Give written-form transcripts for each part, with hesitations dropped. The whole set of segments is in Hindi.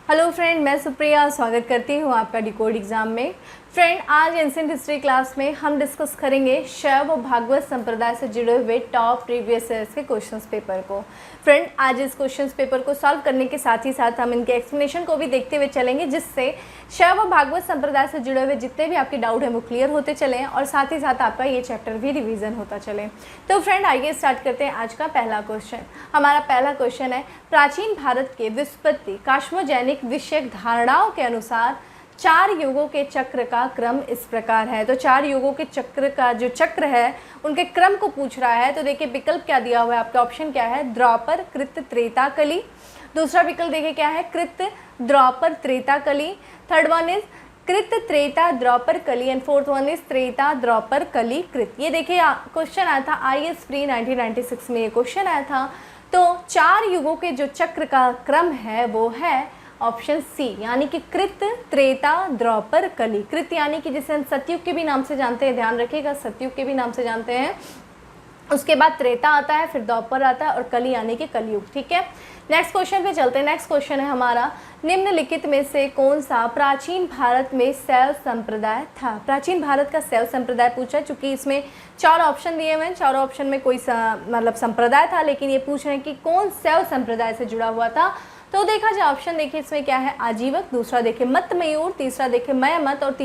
हेलो फ्रेंड, मैं सुप्रिया स्वागत करती हूँ आपका डिकोड एग्ज़ाम में। फ्रेंड, आज एंशिएंट हिस्ट्री क्लास में हम डिस्कस करेंगे शैव और भागवत संप्रदाय से जुड़े हुए टॉप प्रीवियस ईयर्स के क्वेश्चंस पेपर को। फ्रेंड, आज इस क्वेश्चंस पेपर को सॉल्व करने के साथ ही साथ हम इनके एक्सप्लेनेशन को भी देखते हुए चलेंगे, जिससे शैव और भागवत संप्रदाय से जुड़े हुए जितने भी आपके डाउट हैं वो क्लियर होते चलें और साथ ही साथ आपका ये चैप्टर भी रिवीजन होता चले। तो फ्रेंड, आइए स्टार्ट करते हैं आज का पहला क्वेश्चन। हमारा पहला क्वेश्चन है, प्राचीन भारत के व्युत्पत्ति कास्मोजेनिक विषयक धारणाओं के अनुसार 4 युगों के चक्र का क्रम इस प्रकार है। तो 4 युगों के चक्र का जो चक्र है उनके क्रम को पूछ रहा है। तो देखिए विकल्प क्या दिया हुआ है, आपका ऑप्शन क्या है, द्वापर, कृत, त्रेता, कली। दूसरा विकल्प देखिए क्या है, कृत, द्वापर, त्रेता, कली। थर्ड वन इज कृत, Treta, Dwapar, Kali and fourth one is Treta, Dwapar, Kali, Krita. ये देखिए क्वेश्चन आया था IAS प्री 1996 में, ये क्वेश्चन आया था। तो 4 युगों के जो चक्र का क्रम है वो है ऑप्शन सी, यानी कि कृत, त्रेता, द्वापर, कली। कृत यानी कि जिसे हम सतयुग के भी नाम से जानते हैं, ध्यान रखिएगा, सतयुग के भी नाम से जानते हैं। उसके बाद त्रेता आता है, फिर द्वापर आता है और कली यानी कि कलयुग। ठीक है, नेक्स्ट क्वेश्चन पे चलते हैं। नेक्स्ट क्वेश्चन है हमारा, निम्नलिखित में से कौन सा प्राचीन भारत में शैव संप्रदाय था। प्राचीन भारत का शैव संप्रदाय पूछा है, चूंकि इसमें 4 ऑप्शन दिए हुए हैं, 4 ऑप्शन में कोई मतलब संप्रदाय था, लेकिन ये पूछ रहे हैं कि कौन शैव संप्रदाय से जुड़ा हुआ था। तो देखा जाए ऑप्शन देखिए इसमें क्या है, आजीवक, दूसरा देखिए मत मयूर, तीसरा देखिए मय मत और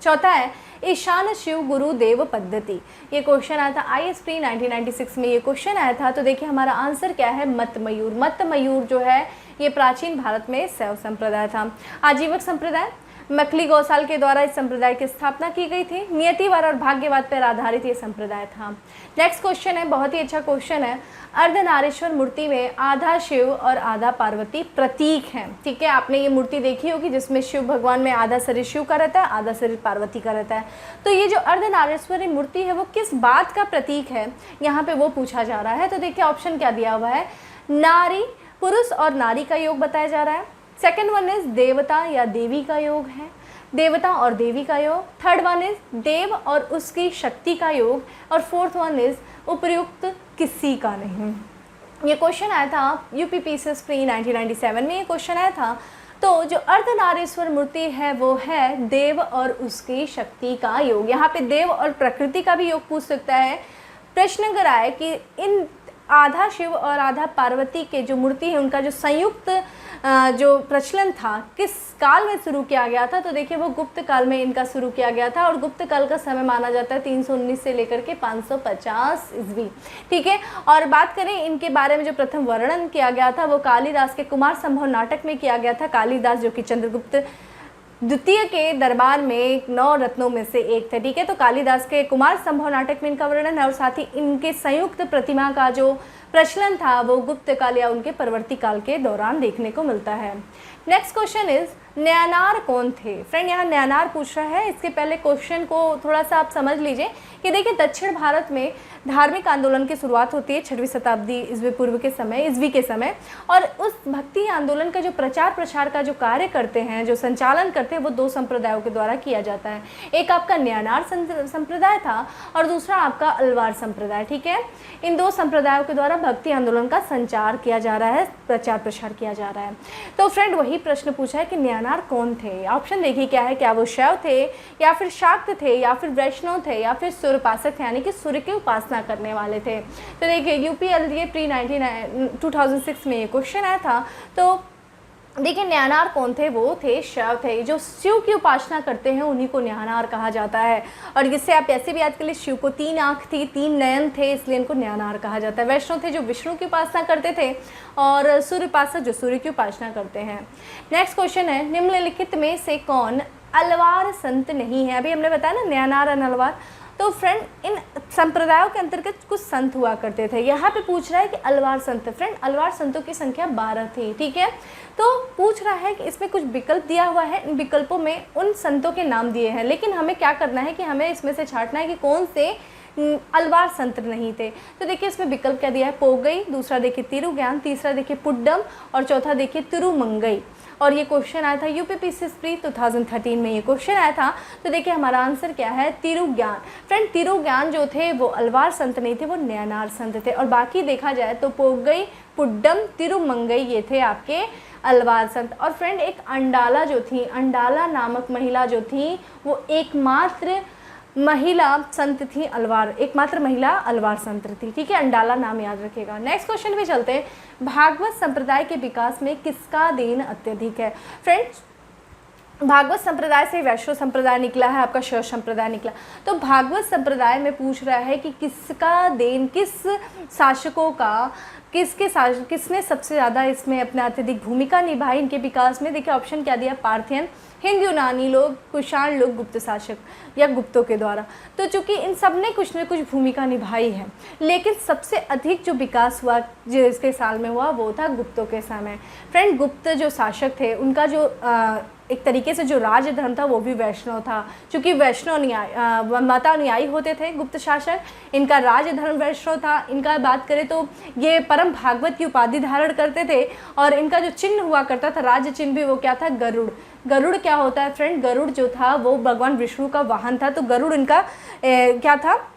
चौथा है ईशान शिव गुरु देव पद्धति। ये क्वेश्चन आया था IAS प्री 1996 में, ये क्वेश्चन आया था। तो देखिए हमारा आंसर क्या है, मत मयूर। मत मयूर जो है ये प्राचीन भारत में शैव संप्रदाय था। आजीवक संप्रदाय मखली गौसाल के द्वारा इस संप्रदाय की स्थापना की गई थी। नियतिवाद और भाग्यवाद पर आधारित ये संप्रदाय था। नेक्स्ट क्वेश्चन है, बहुत ही अच्छा क्वेश्चन है, अर्धनारीश्वर मूर्ति में आधा शिव और आधा पार्वती प्रतीक हैं। ठीक है, आपने ये मूर्ति देखी होगी जिसमें शिव भगवान में आधा शरीर शिव का रहता है, आधा शरीर पार्वती का रहता है। तो ये जो अर्धनारीश्वरी मूर्ति है वो किस बात का प्रतीक है, यहाँ पे वो पूछा जा रहा है। तो देखिए ऑप्शन क्या दिया हुआ है, नारी, पुरुष और नारी का योग बताया जा रहा है। सेकेंड वन इज देवता या देवी का योग है, देवता और देवी का योग। थर्ड वन इज देव और उसकी शक्ति का योग और फोर्थ वन इज उपर्युक्त किसी का नहीं। ये क्वेश्चन आया था UPPCS प्री 1997 में, ये क्वेश्चन आया था। तो जो अर्धनारीश्वर मूर्ति है वो है देव और उसकी शक्ति का योग। यहाँ पे देव और प्रकृति का भी योग पूछ सकता है। प्रश्न अगर आए कि इन आधा शिव और आधा पार्वती के जो मूर्ति है उनका जो संयुक्त जो प्रचलन था किस काल में शुरू किया गया था। तो देखिए वो गुप्त काल में इनका शुरू किया गया था और गुप्त काल का समय माना जाता है 319 से लेकर के 550 ईस्वी। ठीक है, और बात करें इनके बारे में जो प्रथम वर्णन किया गया था वो कालिदास के कुमार संभव नाटक में किया गया था। कालिदास जो कि चंद्रगुप्त द्वितीय के दरबार में 9 रत्नों में से एक थे। ठीक है, तो कालिदास के कुमार संभव नाटक में इनका वर्णन है और साथ ही इनके संयुक्त प्रतिमा का जो प्रचलन था वो गुप्त काल या उनके परवर्ती काल के दौरान देखने को मिलता है। नेक्स्ट क्वेश्चन इज, न्यानार कौन थे। फ्रेंड, यहाँ न्यानार पूछ रहा है। इसके पहले क्वेश्चन को थोड़ा सा आप समझ लीजिए कि देखिए दक्षिण भारत में धार्मिक आंदोलन की शुरुआत होती है 6वीं शताब्दी ईस्वी के समय और उस भक्ति आंदोलन का जो प्रचार प्रसार का जो कार्य करते हैं, जो संचालन करते हैं, वो 2 संप्रदायों के द्वारा किया जाता है। एक आपका न्यानार संप्रदाय था और दूसरा आपका अलवार संप्रदाय। ठीक है, इन 2 संप्रदायों के द्वारा भक्ति आंदोलन का संचार किया जा रहा है, प्रचार प्रसार किया जा रहा है। तो फ्रेंड वही प्रश्न पूछा है कि न्यानार कौन थे। ऑप्शन देखिए क्या है, क्या वो शैव थे या फिर शाक्त थे या फिर वैष्णव थे या फिर सूर्य उपासक थे, यानी कि सूर्य की उपासना करने वाले थे। तो देखिए UPLDA प्री 2006 में ये क्वेश्चन आया था। तो देखिए न्यानार कौन थे, वो थे शैव थे। जो शिव की उपासना करते हैं उन्हीं को न्यानार कहा जाता है और इससे आप ऐसे भी याद कर लीजिए, शिव को 3 आँख थी, 3 नयन थे, इसलिए इनको न्यानार कहा जाता है। वैष्णव थे जो विष्णु की उपासना करते थे और सूर्य उपासक जो सूर्य की उपासना करते हैं। नेक्स्ट क्वेश्चन है, निम्नलिखित में से कौन अलवार संत नहीं है। अभी हमने बताया ना न्यानार और अलवार। तो फ्रेंड इन संप्रदायों के अंतर्गत कुछ संत हुआ करते थे। यहाँ पे पूछ रहा है कि अलवार संत। फ्रेंड अलवार संतों की संख्या 12 थी। ठीक है, तो पूछ रहा है कि इसमें कुछ विकल्प दिया हुआ है, इन विकल्पों में उन संतों के नाम दिए हैं, लेकिन हमें क्या करना है कि हमें इसमें से छांटना है कि कौन से अलवार संत नहीं थे। तो देखिए इसमें विकल्प क्या दिया है, पोगई, दूसरा देखिए तिरुज्ञान, तीसरा देखिए पुड्डम और चौथा देखिए तिरुमंगई। और ये क्वेश्चन आया था UPPCS प्री 2013 में, ये क्वेश्चन आया था। तो देखिए हमारा आंसर क्या है, तिरुज्ञान। फ्रेंड तिरुज्ञान जो थे वो अलवार संत नहीं थे, वो न्यानार संत थे। और बाकी देखा जाए तो पोगई, पुड्डम, तिरुमंगई ये थे आपके अलवार संत। और फ्रेंड एक अंडाला जो थी, अंडाला नामक महिला जो थी वो एकमात्र महिला संत थी, एकमात्र महिला अलवार संत थी। ठीक है, अंडाला नाम याद रखिएगा। नेक्स्ट क्वेश्चन पे चलते हैं, भागवत संप्रदाय के विकास में किसका देन अत्यधिक है। फ्रेंड्स भागवत संप्रदाय से वैष्णव संप्रदाय निकला है, आपका शैव संप्रदाय निकला। तो भागवत संप्रदाय में पूछ रहा है कि किसका देन, किस शासकों का, किसने सबसे ज़्यादा इसमें अपने अत्यधिक भूमिका निभाई इनके विकास में। देखिए ऑप्शन क्या दिया, पार्थियन, हिंद यूनानी लोग, कुषाण लोग, गुप्त शासक या गुप्तों के द्वारा। तो चूंकि इन सब ने कुछ न कुछ भूमिका निभाई है, लेकिन सबसे अधिक जो विकास हुआ जो इसके साल में हुआ वो था गुप्तों के समय। फ्रेंड गुप्त जो शासक थे उनका जो एक तरीके से जो राज धर्म था वो भी वैष्णव था, क्योंकि वैष्णव माता अनुयायी होते थे गुप्त शासक, इनका राज धर्म वैष्णव था। इनका बात करें तो ये परम भागवत की उपाधि धारण करते थे और इनका जो चिन्ह हुआ करता था, राज्य चिन्ह भी, वो क्या था, गरुड़। गरुड़ क्या होता है फ्रेंड, गरुड़ जो था वो भगवान विष्णु का वाहन था, तो गरुड़ इनका क्या था,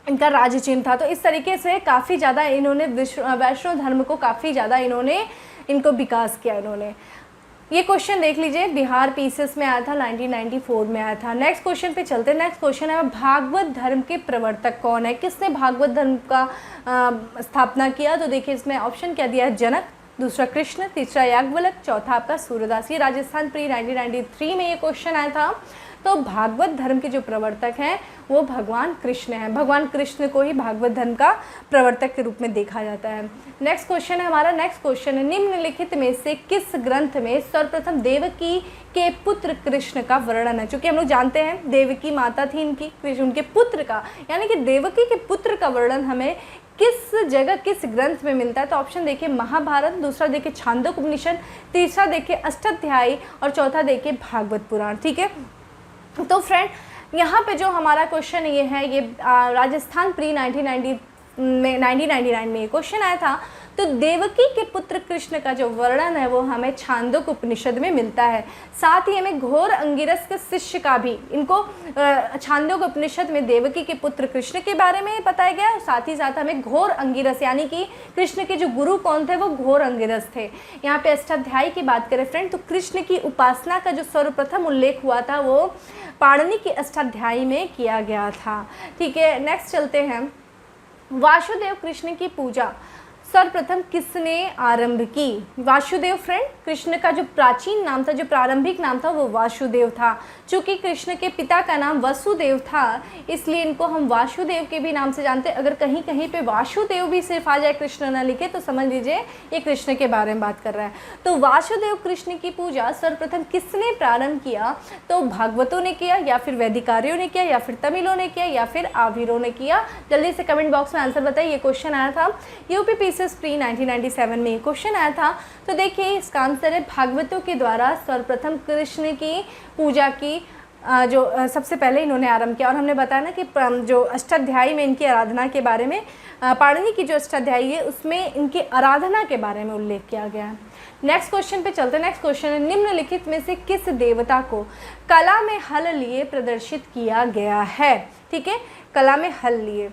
इनका राज्य चिन्ह था। तो इस तरीके से काफ़ी ज़्यादा इन्होंने वैष्णव धर्म को काफ़ी ज़्यादा इनको विकास किया इन्होंने। ये क्वेश्चन देख लीजिए, बिहार पीसीएस में आया था, 1994 में आया था। नेक्स्ट क्वेश्चन पे चलते हैं। नेक्स्ट क्वेश्चन है, भागवत धर्म के प्रवर्तक कौन है, किसने भागवत धर्म का स्थापना किया। तो देखिए इसमें ऑप्शन क्या दिया है, जनक, दूसरा कृष्ण, तीसरा याज्ञवल्क्य, चौथा आपका सूरदास। ये राजस्थान प्री 1993 में ये क्वेश्चन आया था। तो भागवत धर्म के जो प्रवर्तक हैं वो भगवान कृष्ण हैं। भगवान कृष्ण को ही भागवत धर्म का प्रवर्तक के रूप में देखा जाता है। नेक्स्ट क्वेश्चन है हमारा, नेक्स्ट क्वेश्चन है, निम्नलिखित में से किस ग्रंथ में सर्वप्रथम देवकी के पुत्र कृष्ण का वर्णन है। चूंकि हम लोग जानते हैं देवकी माता थी इनकी, कृष्ण उनके पुत्र का, यानी कि देवकी के पुत्र का वर्णन हमें किस जगह, किस ग्रंथ में मिलता है। तो ऑप्शन देखिए महाभारत, दूसरा देखिए छांदोग्य उपनिषद, तीसरा देखिए अष्टाध्यायी और चौथा देखिए भागवत पुराण। ठीक है, तो फ्रेंड यहाँ पे जो हमारा क्वेश्चन ये है, ये राजस्थान प्री 1999 में ये क्वेश्चन आया था। तो देवकी के पुत्र कृष्ण का जो वर्णन है वो हमें छांदोग्य उपनिषद में मिलता है। साथ ही हमें घोर अंगिरस के शिष्य का भी, इनको छांदोग्य उपनिषद में देवकी के पुत्र कृष्ण के बारे में बताया गया है। साथ ही साथ हमें घोर अंगिरस, यानी कि कृष्ण के जो गुरु कौन थे वो घोर अंगिरस थे। यहाँ पे अष्टाध्यायी की बात करें फ्रेंड, तो कृष्ण की उपासना का जो सर्वप्रथम उल्लेख हुआ था वो पाणिनि की अष्टाध्यायी में किया गया था। ठीक है, नेक्स्ट चलते हैं, वासुदेव कृष्ण की पूजा सर्वप्रथम किसने आरंभ की। वासुदेव फ्रेंड कृष्ण का जो प्राचीन नाम था, जो प्रारंभिक नाम था वो वासुदेव था। चूँकि कृष्ण के पिता का नाम वसुदेव था इसलिए इनको हम वासुदेव के भी नाम से जानते हैं। अगर कहीं कहीं पे वासुदेव भी सिर्फ आ जाए, कृष्ण न लिखे, तो समझ लीजिए ये कृष्ण के बारे में बात कर रहा है। तो वासुदेव कृष्ण की पूजा सर्वप्रथम किसने प्रारंभ किया। तो भागवतों ने किया, या फिर वैदिकारियों ने किया, या फिर तमिलों ने किया, या फिर आविरों ने किया। जल्दी से कमेंट बॉक्स में आंसर बताइए। ये क्वेश्चन आया था यूपी पीसीएस प्री 1997 में ये क्वेश्चन आया था। तो देखिए इसका आंसर है भागवतों के द्वारा सर्वप्रथम कृष्ण की पूजा की जो सबसे पहले इन्होंने आरंभ किया। और हमने बताया ना कि जो अष्टाध्यायी में इनकी आराधना के बारे में, पाणिनि की जो अष्टाध्यायी है उसमें इनकी आराधना के बारे में उल्लेख किया गया है। नेक्स्ट क्वेश्चन पे चलते हैं। नेक्स्ट क्वेश्चन है, निम्नलिखित में से किस देवता को कला में हल लिए प्रदर्शित किया गया है। ठीक है, कला में हल लिए।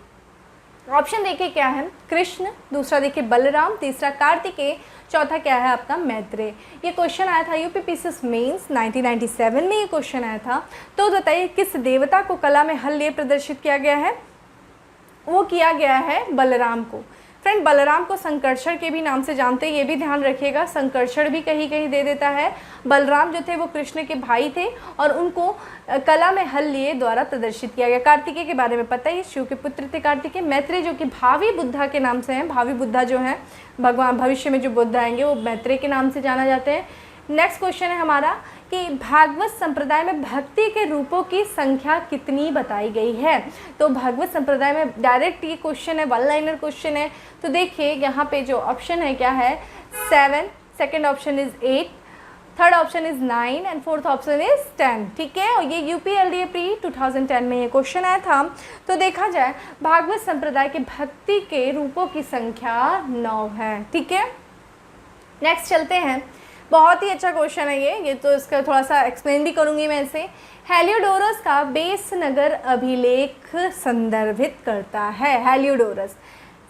ऑप्शन देखिए क्या है, कृष्ण, दूसरा देखिए बलराम, तीसरा कार्तिकेय, चौथा क्या है आपका मैत्रेय। ये क्वेश्चन आया था यूपी पीसीएस मेंस 1997 में ये क्वेश्चन आया था। तो बताइए किस देवता को कला में हल लिए प्रदर्शित किया गया है। वो किया गया है बलराम को। फ्रेंड बलराम को संकर्षण के भी नाम से जानते हैं, ये भी ध्यान रखिएगा, संकर्षण भी कहीं कहीं दे देता है। बलराम जो थे वो कृष्ण के भाई थे और उनको कला में हल लिए द्वारा प्रदर्शित किया गया। कार्तिकेय के बारे में पता ही, शिव के पुत्र थे कार्तिकेय। मैत्रेय जो कि भावी बुद्धा के नाम से हैं, भावी बुद्धा जो हैं भगवान, भविष्य में जो बुद्ध आएंगे वो मैत्रेय के नाम से जाना जाते हैं। नेक्स्ट क्वेश्चन है हमारा कि भागवत संप्रदाय में भक्ति के रूपों की संख्या कितनी बताई गई है। तो भागवत संप्रदाय में डायरेक्ट ये क्वेश्चन है, वन लाइनर क्वेश्चन है। तो देखिए यहाँ पे जो ऑप्शन है क्या है, 7, second option is 8, third option is 9 and fourth option is 10। ठीक है, और ये यूपीएलडीए प्री 2010 में ये क्वेश्चन आया था। तो देखा जाए भागवत संप्रदाय के भक्ति के रूपों की संख्या 9 है। ठीक है, नेक्स्ट चलते हैं। बहुत ही अच्छा क्वेश्चन है ये तो इसका थोड़ा सा एक्सप्लेन भी करूंगी मैं इसे। हेलियोडोरस का बेस नगर अभिलेख संदर्भित करता है। हेलियोडोरस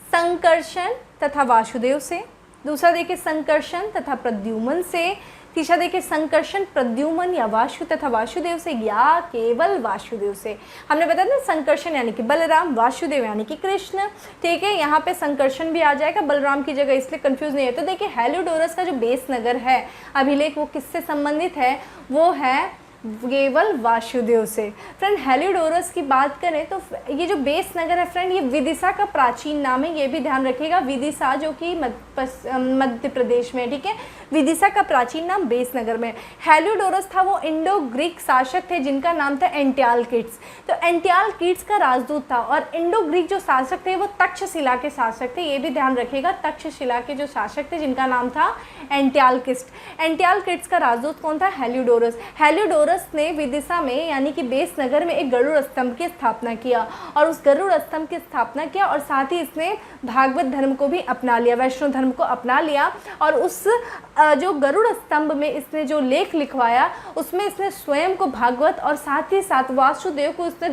संकर्षण तथा वासुदेव से, दूसरा देखिए संकर्षण तथा प्रद्युम्न से, तीसरा देखिए संकर्षण प्रद्युम्न या वासु तथा वासुदेव से, या केवल वासुदेव से। हमने बताया था संकर्षण यानी कि बलराम, वासुदेव यानी कि कृष्ण, ठीक है। यहाँ पे संकर्षण भी आ जाएगा बलराम की जगह, इसलिए कंफ्यूज नहीं है। तो देखिए हेलियोडोरस का जो बेस नगर है अभिलेख वो किससे संबंधित है, वो है केवल वासुदेव से। फ्रेंड हेलियोडोरस की बात करें तो ये जो बेस नगर है फ्रेंड, ये विदिशा का प्राचीन नाम है, ये भी ध्यान रखिएगा। विदिशा जो कि मध्य प्रदेश में, ठीक है, विदिशा का प्राचीन नाम बेस नगर में। हेलियोडोरस था वो इंडो ग्रीक शासक थे जिनका नाम था एंटियालकिड्स। तो एंटियालकिड्स का राजदूत था, और इंडो ग्रीक जो शासक थे वो तक्षशिला के शासक थे, ये भी ध्यान रखिएगा। तक्षशिला के जो शासक थे जिनका नाम था एंटियालकिड्स। एंटियालकिड्स का राजदूत कौन था, हेलियोडोरस। हेलियोडोरस ने विदिशा में यानी कि बेस नगर में एक गरुड़ स्तंभ की स्थापना किया, और उस गरुड़ स्तंभ की स्थापना किया, और साथ ही इसने भागवत धर्म को भी अपना लिया, वैष्णव धर्म को अपना लिया। और उस जो गरुड़ स्तंभ में इसने जो लेख लिखवाया उसमें इसने स्वयं को भागवत और साथ ही साथ वासुदेव को उसने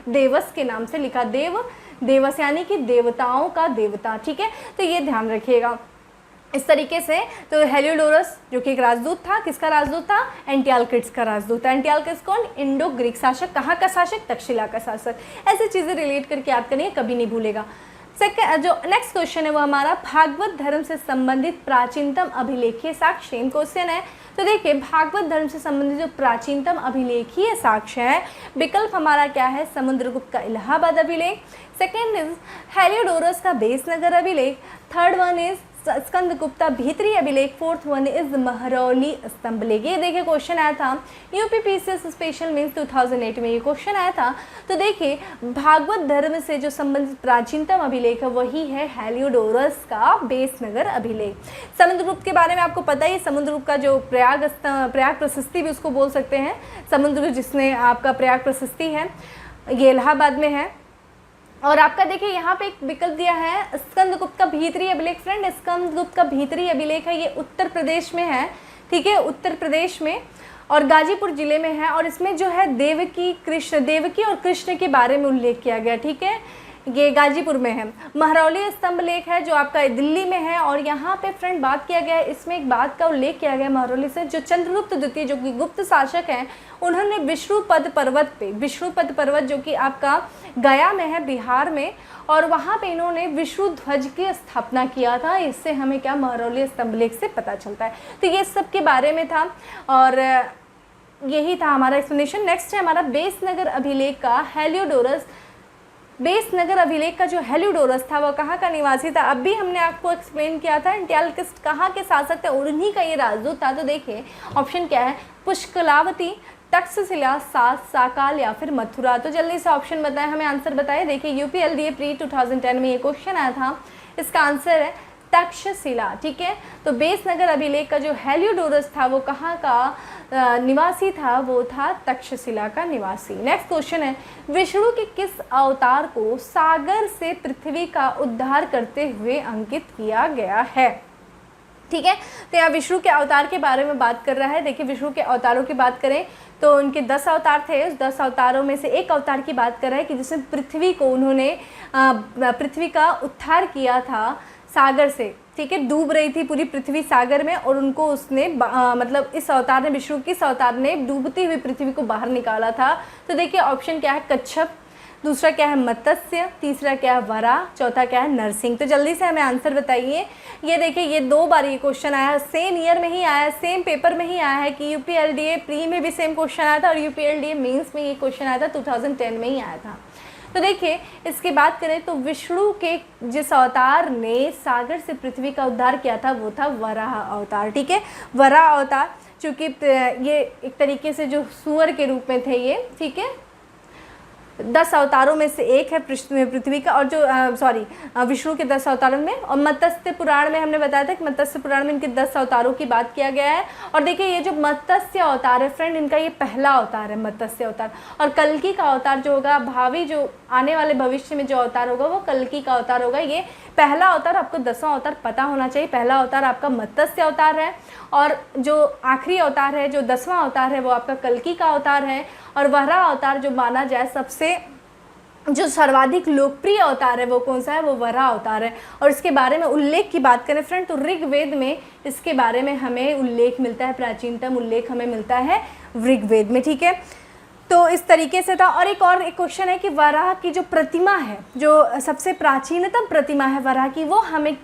देवस के नाम से लिखा। देवस यानी कि देवताओं का देवता, ठीक है। तो ये ध्यान रखिएगा इस तरीके से। तो हेलियोडोरस जो कि एक राजदूत था, किसका राजदूत था, एंटियालकिड्स का राजदूत था। एंटियालकिड्स कौन, इंडो ग्रीक शासक, कहाँ का शासक, तक्षशिला का शासक। ऐसी चीज़ें रिलेट करके याद करिए, कभी नहीं भूलेगा। सेकंड जो नेक्स्ट क्वेश्चन है वो हमारा भागवत धर्म से संबंधित प्राचीनतम अभिलेखीय साक्ष्य। सेम क्वेश्चन है। तो देखिए भागवत धर्म से संबंधित जो प्राचीनतम अभिलेखीय साक्ष्य है, विकल्प हमारा क्या है, समुद्रगुप्त का इलाहाबाद अभिलेख, सेकेंड इज हेलियोडोरस का बेस नगर अभिलेख, थर्ड वन इज स्कंदगुप्ता भीतरी अभिलेख, फोर्थ वन इज महरौली स्तंभ लेख। ये देखिए क्वेश्चन आया था यूपीपीसीएस स्पेशल मीन्स 2008 में ये क्वेश्चन आया था। तो देखिए भागवत धर्म से जो संबंधित प्राचीनतम अभिलेख है वही है हेलियोडोरस का बेस नगर अभिलेख। समुद्रगुप्त के बारे में आपको पता ही, समुद्रगुप्त का जो प्रयाग प्रशस्ति भी उसको बोल सकते हैं, समुद्रगुप्त जिसने आपका प्रयाग प्रशस्ति है ये इलाहाबाद में है। और आपका देखिए यहाँ पे एक विकल्प दिया है स्कंदगुप्त का भीतरी अभिलेख। फ्रेंड स्कंदगुप्त का भीतरी अभिलेख है, ये उत्तर प्रदेश में है, ठीक है, उत्तर प्रदेश में और गाजीपुर जिले में है। और इसमें जो है देवकी और कृष्ण के बारे में उल्लेख किया गया, ठीक है, ये गाजीपुर में है। महरौली स्तंभ लेख है जो आपका दिल्ली में है। और यहाँ पे फ्रेंड बात किया गया है, इसमें एक बात का उल्लेख किया गया महरौली से, जो चंद्रगुप्त द्वितीय जो कि गुप्त शासक हैं, उन्होंने विष्णुपद पर्वत पे, विष्णुपद पर्वत जो कि आपका गया में है बिहार में, और वहाँ पे इन्होंने विष्णु ध्वज की स्थापना किया था। इससे हमें क्या महरौली स्तंभ लेख से पता चलता है। तो ये सब के बारे में था और यही था हमारा एक्सप्लेनेशन। नेक्स्ट है हमारा बेस नगर अभिलेख का हेलियोडोरस। बेस नगर अभिलेख का जो हेलियोडोरस था वह कहाँ का निवासी था, अब भी हमने आपको एक्सप्लेन किया था। एंटियालकिड्स कहाँ के शासक थे, उन्हीं का ये राजदूत था। तो देखिए ऑप्शन क्या है, पुष्कलावती, तक्षशिला, साकाल या फिर मथुरा। तो जल्दी से ऑप्शन बताएं, हमें आंसर बताएं। देखिए यूपीएलडीए प्री 2010 में ये क्वेश्चन आया था, इसका आंसर है तक्षशिला, ठीक है। तो बेस नगर अभिलेख का जो हेलियोडोरस था वो कहाँ का निवासी था, वो था तक्षशिला का निवासी। नेक्स्ट क्वेश्चन है, विष्णु के किस अवतार को सागर से पृथ्वी का उद्धार करते हुए अंकित किया गया है, ठीक है। तो यहाँ विष्णु के अवतार के बारे में बात कर रहा है। देखिए विष्णु के अवतारों की बात करें तो उनके 10 अवतार थे, उस 10 अवतारों में से एक अवतार की बात कर रहा है कि जिसमें पृथ्वी को उन्होंने पृथ्वी का उद्धार किया था सागर से, ठीक है, डूब रही थी पूरी पृथ्वी सागर में, और उनको उसने मतलब इस अवतार ने, विष्णु की इस अवतार ने डूबती हुई पृथ्वी को बाहर निकाला था। तो देखिए ऑप्शन क्या है, कच्छप, दूसरा क्या है मत्स्य, तीसरा क्या है वराह, चौथा क्या है नरसिंह। तो जल्दी से हमें आंसर बताइए। ये देखिए ये 2 बार ये क्वेश्चन आया है, सेम ईयर में ही आया है, सेम पेपर में ही आया है कि यूपीएलडीए प्री में भी सेम क्वेश्चन आया था और यूपीएलडीए मेंस में ये क्वेश्चन आया था, 2010 में ही आया था। तो देखिए इसकी बात करें तो विष्णु के जिस अवतार ने सागर से पृथ्वी का उद्धार किया था वो था वराह अवतार, ठीक है। वराह अवतार चूँकि ये एक तरीके से जो सूअर के रूप में थे ये, ठीक है, 10 अवतारों में से एक है पृथ्वी का, और जो विष्णु के 10 अवतारों में। और मत्स्य पुराण में हमने बताया था कि मत्स्य पुराण में इनके 10 अवतारों की बात किया गया है। और देखिए ये जो मत्स्य अवतार है फ्रेंड, इनका ये पहला अवतार है मत्स्य अवतार। और कल्कि का अवतार जो होगा, भावी जो आने वाले भविष्य में जो अवतार होगा वो कल्कि का अवतार होगा। ये पहला अवतार, आपको 10वां अवतार पता होना चाहिए। पहला अवतार आपका मत्स्य अवतार है, और जो आखिरी अवतार है, जो 10वां अवतार है वो आपका कल्कि का अवतार है। और वराह अवतार जो माना जाए सबसे जो सर्वाधिक लोकप्रिय अवतार है वो कौन सा है, वो वराह अवतार है। और इसके बारे में उल्लेख की बात करें फ्रेंड तो ऋग्वेद में इसके बारे में हमें उल्लेख मिलता है, प्राचीनतम उल्लेख हमें मिलता है ऋग्वेद में, ठीक है। तो इस तरीके से था। और एक क्वेश्चन है कि वराह की जो प्रतिमा है, जो सबसे प्राचीनतम प्रतिमा है वराह की, वो हमें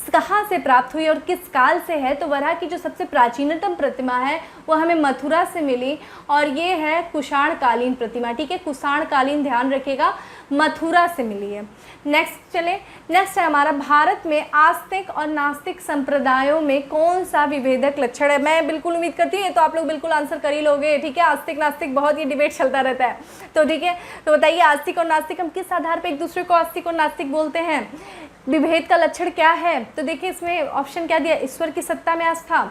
कहाँ से प्राप्त हुई और किस काल से है। तो वराह की जो सबसे प्राचीनतम प्रतिमा है वो हमें मथुरा से मिली और ये है कुषाणकालीन प्रतिमा, ठीक है। कुषाणकालीन ध्यान रखिएगा, मथुरा से मिली है। नेक्स्ट है हमारा, भारत में आस्तिक और नास्तिक संप्रदायों में कौन सा विभेदक लक्षण है। मैं बिल्कुल उम्मीद करती हूँ तो आप लोग बिल्कुल आंसर कर ही लोगे, ठीक है। आस्तिक नास्तिक बहुत ये डिबेट चलता रहता है, तो ठीक है। तो बताइए आस्तिक और नास्तिक, हम किस आधार पर एक दूसरे को आस्तिक और नास्तिक बोलते हैं, विभेद का लक्षण क्या है। तो देखिए इसमें ऑप्शन क्या दिया, ईश्वर की सत्ता में आस्था,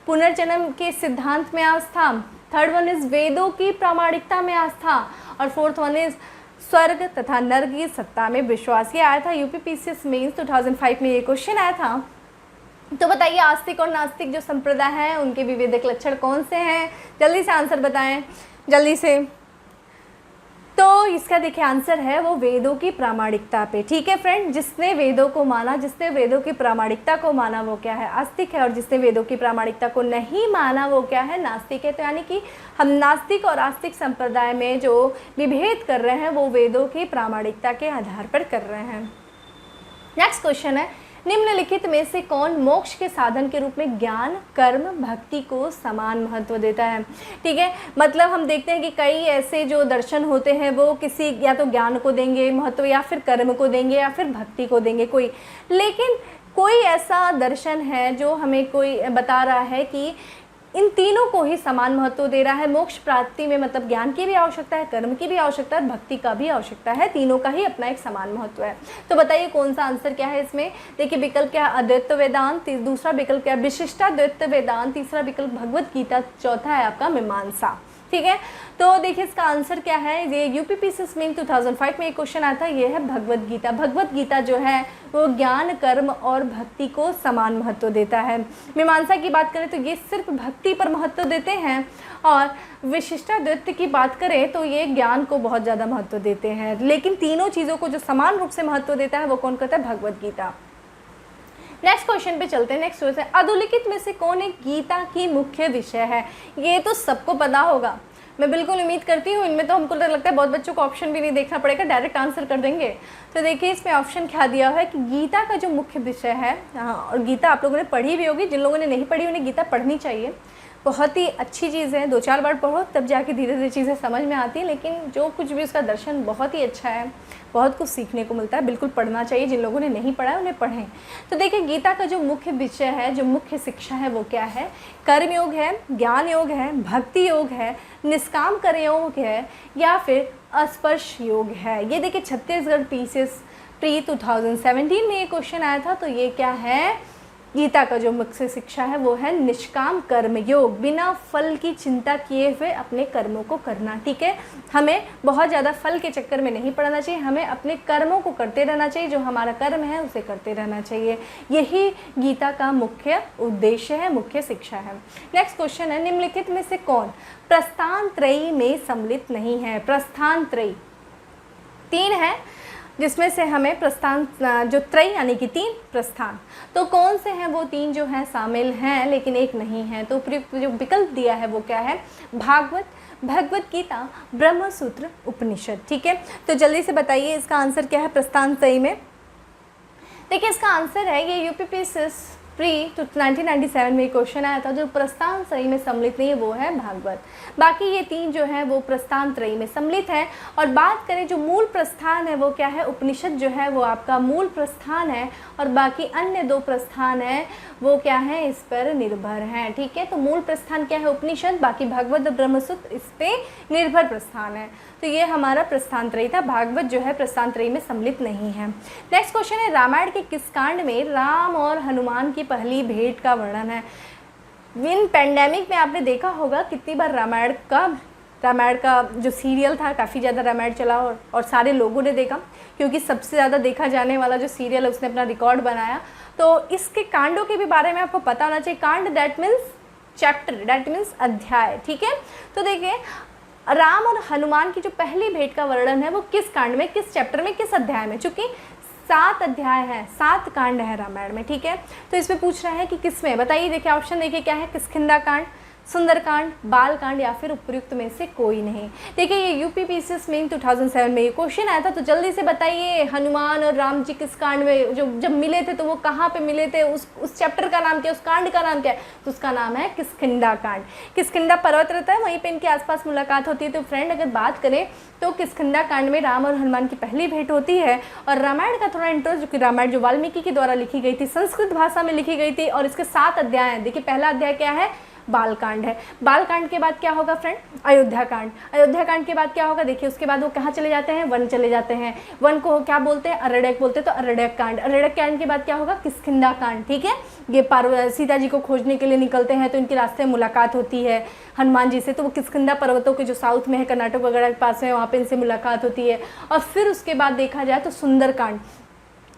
पुनर्जन्म के सिद्धांत में आस्था, थर्ड वन इज वेदों की प्रामाणिकता में आस्था, और फोर्थ वन इज स्वर्ग तथा नर्क की सत्ता में विश्वास। ये आया था यूपीपीसीएस मेंस 2005 में, ये क्वेश्चन आया था। तो बताइए आस्तिक और नास्तिक जो संप्रदाय हैं उनके विभेदक लक्षण कौन से हैं, जल्दी से आंसर बताएं, जल्दी से। तो इसका देखिए आंसर है वो वेदों की प्रामाणिकता पे, ठीक है फ्रेंड। जिसने वेदों को माना, जिसने वेदों की प्रामाणिकता को माना वो क्या है, आस्तिक है। और जिसने वेदों की प्रामाणिकता को नहीं माना वो क्या है, नास्तिक है। तो यानी कि हम नास्तिक और आस्तिक संप्रदाय में जो विभेद कर रहे हैं वो वेदों की प्रामाणिकता के आधार पर कर रहे हैं। नेक्स्ट क्वेश्चन है, निम्नलिखित में से कौन मोक्ष के साधन के रूप में ज्ञान, कर्म, भक्ति को समान महत्व देता है, ठीक है। मतलब हम देखते हैं कि कई ऐसे जो दर्शन होते हैं वो किसी या तो ज्ञान को देंगे महत्व, या फिर कर्म को देंगे, या फिर भक्ति को देंगे कोई। लेकिन कोई ऐसा दर्शन है जो हमें कोई बता रहा है कि इन तीनों को ही समान महत्व दे रहा है। मोक्ष प्राप्ति में मतलब ज्ञान की भी आवश्यकता है, कर्म की भी आवश्यकता है, भक्ति का भी आवश्यकता है, तीनों का ही अपना एक समान महत्व है। तो बताइए कौन सा आंसर क्या है इसमें। देखिए विकल्प क्या है, अद्वैत वेदांत, दूसरा विकल्प क्या है विशिष्टाद्वैत वेदांत, तीसरा विकल्प भगवत गीता, चौथा है आपका मीमांसा, ठीक है। तो देखिए इसका आंसर क्या है, ये यूपीपीसीएस मेंस 2005 में एक क्वेश्चन आया था, ये है भगवत गीता। भगवत गीता जो है वो ज्ञान, कर्म और भक्ति को समान महत्व देता है। मीमांसा की बात करें तो ये सिर्फ भक्ति पर महत्व देते हैं, और विशिष्टाद्वैत की बात करें तो ये ज्ञान को बहुत ज़्यादा महत्व देते हैं। लेकिन तीनों चीज़ों को जो समान रूप से महत्व देता है वो कौन करता है, भगवत गीता। नेक्स्ट क्वेश्चन पे चलते हैं। नेक्स्ट क्वेश्चन, अधोलिखित में से कौन एक गीता की मुख्य विषय है। ये तो सबको पता होगा, मैं बिल्कुल उम्मीद करती हूँ। इनमें तो हमको लगता है बहुत बच्चों को ऑप्शन भी नहीं देखना पड़ेगा, डायरेक्ट आंसर कर देंगे। तो देखिए इसमें ऑप्शन क्या दिया है कि गीता का जो मुख्य विषय है, हाँ, और गीता आप लोगों ने पढ़ी भी होगी, जिन लोगों ने नहीं पढ़ी उन्हें गीता पढ़नी चाहिए, बहुत ही अच्छी चीज़ है। 2-4 बार पढ़ो तब जाके धीरे धीरे चीज़ें समझ में आती हैं, लेकिन जो कुछ भी उसका दर्शन बहुत ही अच्छा है, बहुत कुछ सीखने को मिलता है, बिल्कुल पढ़ना चाहिए। जिन लोगों ने नहीं पढ़ा है उन्हें पढ़ें। तो देखिए गीता का जो मुख्य विषय है, जो मुख्य शिक्षा है वो क्या है, कर्म योग है, ज्ञान योग है, भक्ति योग है, निष्काम कर्म योग है, या फिर स्पर्श योग है। ये देखिए छत्तीसगढ़ पीसीएस प्री 2017 में ये क्वेश्चन आया था। तो ये क्या है, गीता का जो मुख्य शिक्षा है वो है निष्काम कर्म योग, बिना फल की चिंता किए हुए अपने कर्मों को करना, ठीक है। हमें बहुत ज़्यादा फल के चक्कर में नहीं पड़ना चाहिए, हमें अपने कर्मों को करते रहना चाहिए, जो हमारा कर्म है उसे करते रहना चाहिए। यही गीता का मुख्य उद्देश्य है, मुख्य शिक्षा है। नेक्स्ट क्वेश्चन है, निम्नलिखित में से कौन प्रस्थान त्रयी में सम्मिलित नहीं है। प्रस्थान त्रयी 3 है, जिसमें से हमें प्रस्थान जो त्रय यानी कि 3 प्रस्थान, तो कौन से हैं वो 3 जो हैं शामिल हैं, लेकिन एक नहीं है। तो जो विकल्प दिया है वो क्या है, भागवत, भगवत गीता, ब्रह्मसूत्र, उपनिषद, ठीक है। तो जल्दी से बताइए इसका आंसर क्या है प्रस्थान त्रयी में। देखिए इसका आंसर है, ये यूपीपीसीएस प्री 1997 में क्वेश्चन आया था, जो प्रस्थान त्रयी में सम्मिलित नहीं है वो है भागवत। बाकी ये 3 जो है वो प्रस्थान त्रयी में सम्मिलित है। और बात करें जो मूल प्रस्थान है वो क्या है, उपनिषद जो है वो आपका मूल प्रस्थान है, और बाकी अन्य 2 प्रस्थान है वो क्या है, इस पर निर्भर हैं, ठीक है। तो मूल प्रस्थान क्या है, उपनिषद, बाकी भागवत और ब्रह्मसूत्र इस पे निर्भर प्रस्थान है। तो ये हमारा प्रस्थान त्रयी था, भागवत जो है प्रस्थान त्रयी में सम्मिलित नहीं है। नेक्स्ट क्वेश्चन है, रामायण के किस कांड में राम और हनुमान की पहली भेंट का वर्णन है। इन पैंडेमिक में आपने देखा होगा कितनी बार रामायण का जो सीरियल था, काफ़ी ज़्यादा रामायण चला और सारे लोगों ने देखा, क्योंकि सबसे ज़्यादा देखा जाने वाला जो सीरियल है उसने अपना रिकॉर्ड बनाया। तो इसके कांडों के भी बारे में आपको पता होना चाहिए। कांड that means chapter, that means अध्याय, ठीक है। तो देखिए राम और हनुमान की जो पहली भेंट का वर्णन है वो किस कांड में, किस चैप्टर में, किस अध्याय में, चूंकि 7 अध्याय हैं, 7 कांड है रामायण में, ठीक है। तो इसमें पूछ रहा है कि किसमें, बताइए। देखिए ऑप्शन देखिए क्या है, किष्किंधा कांड, सुंदरकांड, बालकांड या फिर उपयुक्त में से कोई नहीं। देखिए ये यूपी पीसीएस मेन 2007 में ये क्वेश्चन आया था, तो जल्दी से बताइए हनुमान और राम जी किस कांड में जो जब मिले थे तो वो कहाँ पे मिले थे, उस चैप्टर का नाम क्या है, उस कांड का नाम क्या है, तो उसका नाम है किष्किंधा कांड। किष्किंधा पर्वत रहता है, वहीं पे इनके आसपास मुलाकात होती है। तो फ्रेंड अगर बात करें तो किष्किंधा कांड में राम और हनुमान की पहली भेंट होती है। और रामायण का थोड़ा इंटरेस्ट, जो कि रामायण जो वाल्मीकि के द्वारा लिखी गई थी, संस्कृत भाषा में लिखी गई थी, और इसके 7 अध्याय हैं। देखिए पहला अध्याय क्या है, बालकांड है। बालकांड के बाद क्या होगा फ्रेंड, अयोध्या कांड। अयोध्या कांड के बाद क्या होगा, देखिए उसके बाद वो कहाँ चले जाते हैं, वन चले जाते हैं। वन को क्या बोलते हैं, अरण्यक बोलते हैं, तो अरण्यक कांड। अरण्यक कांड के बाद क्या होगा, किष्किंधा कांड, ठीक है। ये सीता जी को खोजने के लिए निकलते हैं, तो इनके रास्ते में मुलाकात होती है हनुमान जी से, तो वो किष्किंधा पर्वतों के जो साउथ में है, कर्नाटक वगैरह के पास है, वहाँ पे इनसे मुलाकात होती है। और फिर उसके बाद देखा जाए तो सुंदरकांड।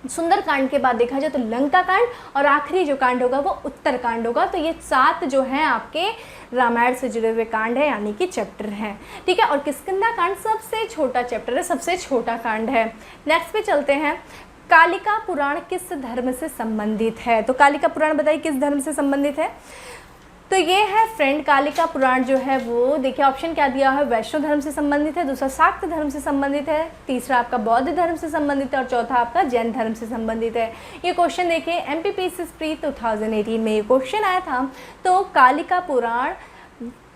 सुंदरकांड के बाद देखा जाए तो लंका कांड, और आखिरी जो कांड होगा वो उत्तर कांड होगा। तो ये 7 जो हैं आपके रामायण से जुड़े हुए कांड है, यानी कि चैप्टर हैं, ठीक है। और किष्किंधा कांड सबसे छोटा चैप्टर है, सबसे छोटा कांड है। नेक्स्ट पे चलते हैं, कालिका पुराण किस धर्म से संबंधित है। तो कालिका पुराण बताइए किस धर्म से संबंधित है। तो ये है फ्रेंड, कालिका पुराण जो है वो, देखिए ऑप्शन क्या दिया है, वैष्णव धर्म से संबंधित है, दूसरा शाक्त धर्म से संबंधित है, तीसरा आपका बौद्ध धर्म से संबंधित है, और चौथा आपका जैन धर्म से संबंधित है। ये क्वेश्चन देखिए एमपीपीएससी प्री 2018 में ये क्वेश्चन आया था। तो कालिका पुराण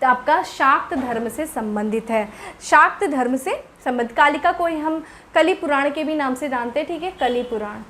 आपका शाक्त धर्म से संबंधित है, शाक्त धर्म से संबंधित। कालिका को ही हम कली पुराण के भी नाम से जानते हैं, ठीक है, कली पुराण।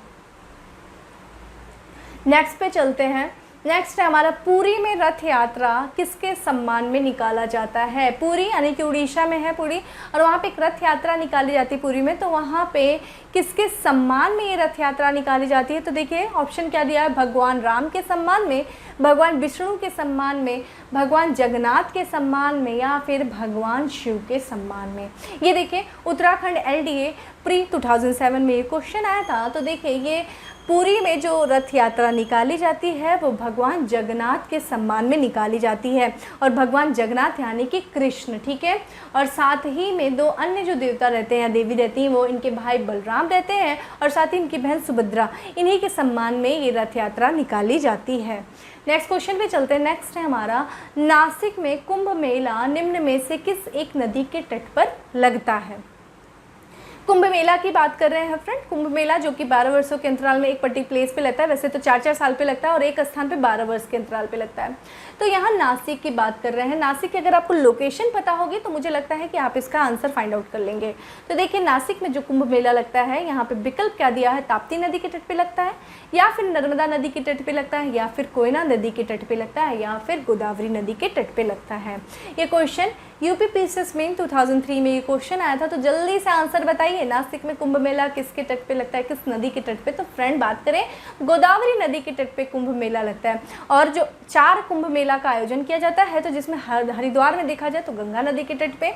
नेक्स्ट पे चलते हैं। नेक्स्ट है हमारा, पुरी में रथ यात्रा किसके सम्मान में निकाला जाता है। पुरी यानी कि उड़ीसा में है पुरी, और वहाँ पे एक रथ यात्रा निकाली जाती है पुरी में, तो वहाँ पे किसके सम्मान में ये रथ यात्रा निकाली जाती है। तो देखिए ऑप्शन क्या दिया है, भगवान राम के सम्मान में, भगवान विष्णु के सम्मान में, भगवान जगन्नाथ के सम्मान में, या फिर भगवान शिव के सम्मान में। ये देखिए उत्तराखंड LDA प्री 2007 में ये क्वेश्चन आया था। तो देखिए ये पुरी में जो रथ यात्रा निकाली जाती है वो भगवान जगन्नाथ के सम्मान में निकाली जाती है, और भगवान जगन्नाथ यानी कि कृष्ण, ठीक है। और साथ ही में 2 अन्य जो देवता रहते हैं, देवी रहती हैं, वो इनके भाई बलराम रहते हैं, और साथ ही इनकी बहन सुभद्रा, इन्हीं के सम्मान में ये रथ यात्रा निकाली जाती है। नेक्स्ट क्वेश्चन पे चलते हैं। नेक्स्ट है हमारा, नासिक में कुंभ मेला निम्न में से किस एक नदी के तट पर लगता है। कुंभ मेला की बात कर रहे हैं फ्रेंड। कुंभ मेला जो कि 12 वर्षों के अंतराल में एक पर्टिकुलर प्लेस पे लगता है, वैसे तो 4-4 साल पे लगता है, और एक स्थान पे 12 वर्ष के अंतराल पे लगता है। तो यहाँ नासिक की बात कर रहे हैं। नासिक की अगर आपको लोकेशन पता होगी तो मुझे लगता है कि आप इसका आंसर फाइंड आउट कर लेंगे। तो देखिए नासिक में जो कुंभ मेला लगता है, यहाँ पे विकल्प क्या दिया है, ताप्ती नदी के तट पे लगता है, या फिर नर्मदा नदी के तट पे लगता है, या फिर कोयना नदी के तट पे लगता है, या फिर गोदावरी नदी के तट पे लगता है। ये क्वेश्चन यूपी पीसीएस मेन 2003 में ये क्वेश्चन आया था। तो जल्दी से आंसर बताइए, नासिक में कुंभ मेला किसके तट पे लगता है, किस नदी के तट पे। तो फ्रेंड बात करें, गोदावरी नदी के तट पे कुंभ मेला लगता है। और जो 4 कुंभ मेला का आयोजन किया जाता है, तो जिसमें हरिद्वार में देखा जाए तो गंगा नदी के तट पे,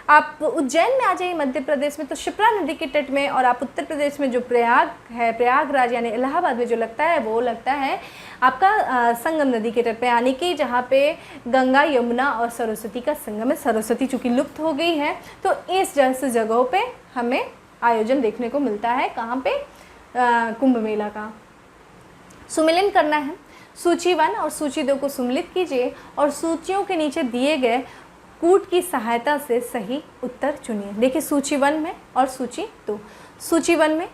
आप उज्जैन में आ जाइए मध्य प्रदेश में तो शिप्रा नदी के तट में, और आप उत्तर प्रदेश में जो प्रयाग है, प्रयागराज यानी इलाहाबाद में जो लगता है वो लगता है आपका संगम नदी के तट पे, यानी कि जहाँ पे गंगा यमुना और सरस्वती का संगम है। सरस्वती चूँकि लुप्त हो गई है, तो इस जैसे जगहों पे हमें आयोजन देखने को मिलता है। कहाँ पे, कुंभ मेला का। सुमिलन करना है, सूची 1 और सूची 2 को सुमिलित कीजिए, और सूचियों के नीचे दिए गए कूट की सहायता से सही उत्तर चुनिए। देखिए सूची 1 में और सूची 2, सूची 1 में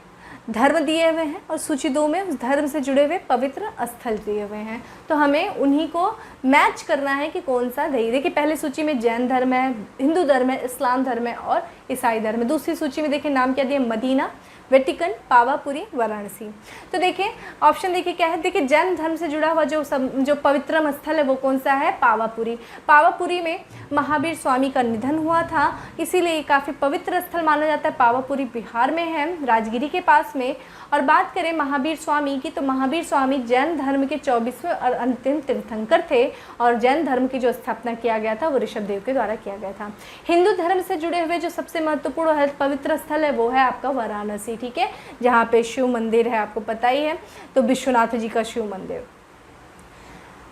धर्म दिए हुए हैं, और सूची 2 में उस धर्म से जुड़े हुए पवित्र स्थल दिए हुए हैं। तो हमें उन्हीं को मैच करना है कि कौन सा दही। देखिए पहले सूची में जैन धर्म है, हिंदू धर्म है, इस्लाम धर्म है और ईसाई धर्म है। दूसरी सूची में देखिए नाम क्या दिया, मदीना, वेटिकन, पावापुरी, वाराणसी। तो देखिए ऑप्शन देखिए क्या है, देखिए जैन धर्म से जुड़ा हुआ जो पवित्रम स्थल है वो कौन सा है, पावापुरी। पावापुरी में महावीर स्वामी का निधन हुआ था, इसीलिए काफ़ी पवित्र स्थल माना जाता है। पावापुरी बिहार में है, राजगिरी के पास में। और बात करें महावीर स्वामी की, तो महावीर स्वामी जैन धर्म के 24वें और अंतिम तीर्थंकर थे, और जैन धर्म की जो स्थापना किया गया था वो ऋषभदेव के द्वारा किया गया था। हिंदू धर्म से जुड़े हुए जो सबसे महत्वपूर्ण है पवित्र स्थल है वो है आपका वाराणसी, ठीक है, जहाँ पे शिव मंदिर है, आपको पता ही है, तो विश्वनाथ जी का शिव मंदिर।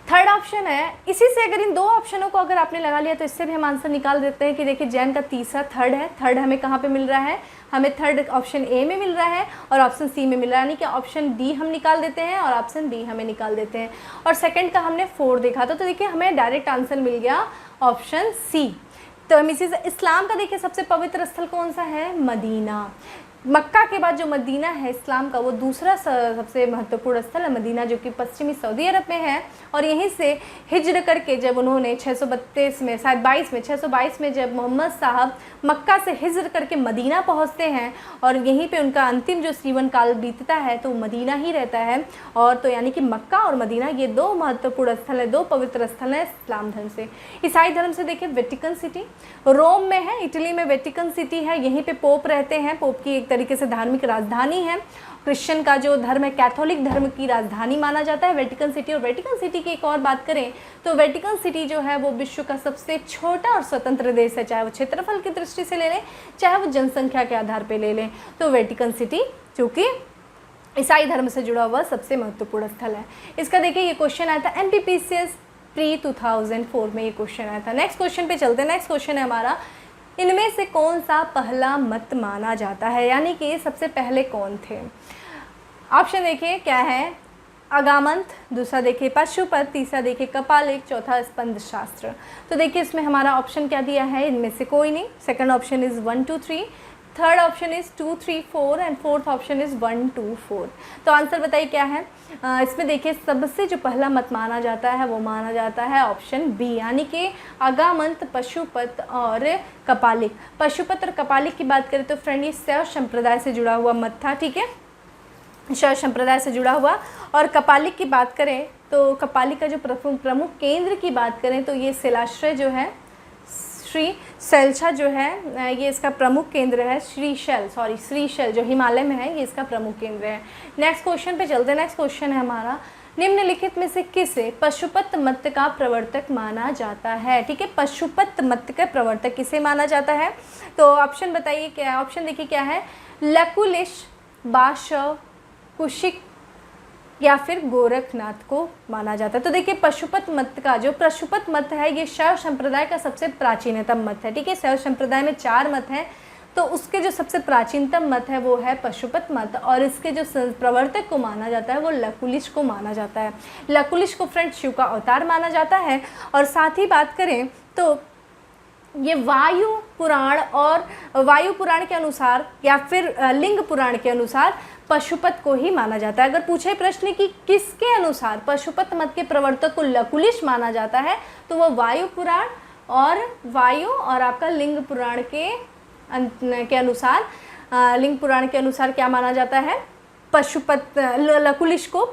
थर्ड ऑप्शन है, इसी से अगर इन दो ऑप्शनों को अगर आपने लगा लिया तो इससे भी हम आंसर निकाल देते हैं कि देखिए जैन का तीसरा थर्ड है। थर्ड हमें कहाँ पे मिल रहा है, हमें थर्ड ऑप्शन ए में मिल रहा है और ऑप्शन सी में मिल रहा है, यानी कि ऑप्शन डी हम निकाल देते हैं और ऑप्शन बी हमें निकाल देते हैं। और सेकंड का हमने 4 देखा था, तो देखिए हमें डायरेक्ट आंसर मिल गया ऑप्शन सी। तो मिसिस इस्लाम का देखिए सबसे पवित्र स्थल कौन सा है, मदीना। मक्का के बाद जो मदीना है इस्लाम का, वो दूसरा सबसे महत्वपूर्ण स्थल है मदीना, जो कि पश्चिमी सऊदी अरब में है। और यहीं से हिजर करके जब उन्होंने 632 में, शायद 622 में जब मोहम्मद साहब मक्का से हिजर करके मदीना पहुंचते हैं और यहीं पे उनका अंतिम जो जीवन काल बीतता है तो मदीना ही रहता है। और तो यानी कि मक्का और मदीना ये दो महत्वपूर्ण स्थल है, दो पवित्र स्थल है इस्लाम धर्म से। ईसाई धर्म से देखिए वेटिकन सिटी रोम में है, इटली में वेटिकन सिटी है, यहीं पे पोप रहते हैं, पोप की एक तरीके से धार्मिक राजधानी है। क्रिश्चियन का जो धर्म है कैथोलिक धर्म की राजधानी माना जाता है वेटिकन सिटी। और वेटिकन सिटी की एक और बात करें तो वेटिकन सिटी जो है वो विश्व का सबसे छोटा और स्वतंत्र देश है, चाहे वो क्षेत्रफल की दृष्टि से ले लें चाहे वो जनसंख्या के आधार पर ले लें। तो वेटिकन सिटी चूँकि ईसाई धर्म से जुड़ा हुआ सबसे महत्वपूर्ण स्थल है। इसका देखिए ये क्वेश्चन आया था MPPCS प्री 2004 में, ये क्वेश्चन आया था। नेक्स्ट क्वेश्चन पे चलते हैं। नेक्स्ट क्वेश्चन है हमारा, इनमें से कौन सा पहला मत माना जाता है, यानी कि सबसे पहले कौन थे। ऑप्शन देखिए क्या है, अगामंत, दूसरा देखिए पशुपत, तीसरा देखिए कपालिक, चौथा स्पंद शास्त्र। तो देखिए इसमें हमारा ऑप्शन क्या दिया है, इनमें से कोई नहीं। Second option is 1 2 3, third option is 2 3 4 and fourth option is 1 2 4। तो आंसर बताइए क्या है। इसमें देखिए सबसे जो पहला मत माना जाता है वो माना जाता है ऑप्शन बी, यानी कि अगामंत, पशुपत और कपालिक। पशुपत और कपालिक की बात करें तो फ्रेंड ये शैव संप्रदाय से जुड़ा हुआ मत था, ठीक है, शैव संप्रदाय से जुड़ा हुआ। और कपालिक की बात करें तो कपालिक का जो प्रमुख केंद्र की बात करें तो ये शिलाश्रय जो है श्री शैलशा जो है ये इसका प्रमुख केंद्र है। श्रीशैल जो हिमालय में है ये इसका प्रमुख केंद्र है। नेक्स्ट क्वेश्चन पे चलते हैं। नेक्स्ट क्वेश्चन है हमारा, निम्नलिखित में से किसे पशुपत मत का प्रवर्तक माना जाता है। ठीक है, पशुपत मत का प्रवर्तक किसे माना जाता है, तो ऑप्शन बताइए क्या है। ऑप्शन देखिए क्या है, लकुलिश, बाशव, कुशिक या फिर गोरखनाथ को माना जाता है। तो देखिए पशुपत मत का जो पशुपत मत है ये शैव संप्रदाय का सबसे प्राचीनतम मत है। ठीक है, शैव संप्रदाय में 4 मत हैं, तो उसके जो सबसे प्राचीनतम मत है वो है पशुपत मत, और इसके जो प्रवर्तक को माना जाता है वो लकुलिश को माना जाता है। लकुलिश को फ्रेंड शिव का अवतार माना जाता है। और साथ ही बात करें तो ये वायु पुराण के अनुसार या फिर लिंग पुराण के अनुसार पशुपत को ही माना जाता है। अगर पूछे प्रश्न कि किसके अनुसार पशुपत मत के प्रवर्तक को लकुलिश माना जाता है तो वो वायु पुराण और आपका लिंग पुराण के अनुसार लिंग पुराण के अनुसार क्या माना जाता है, लकुलिश को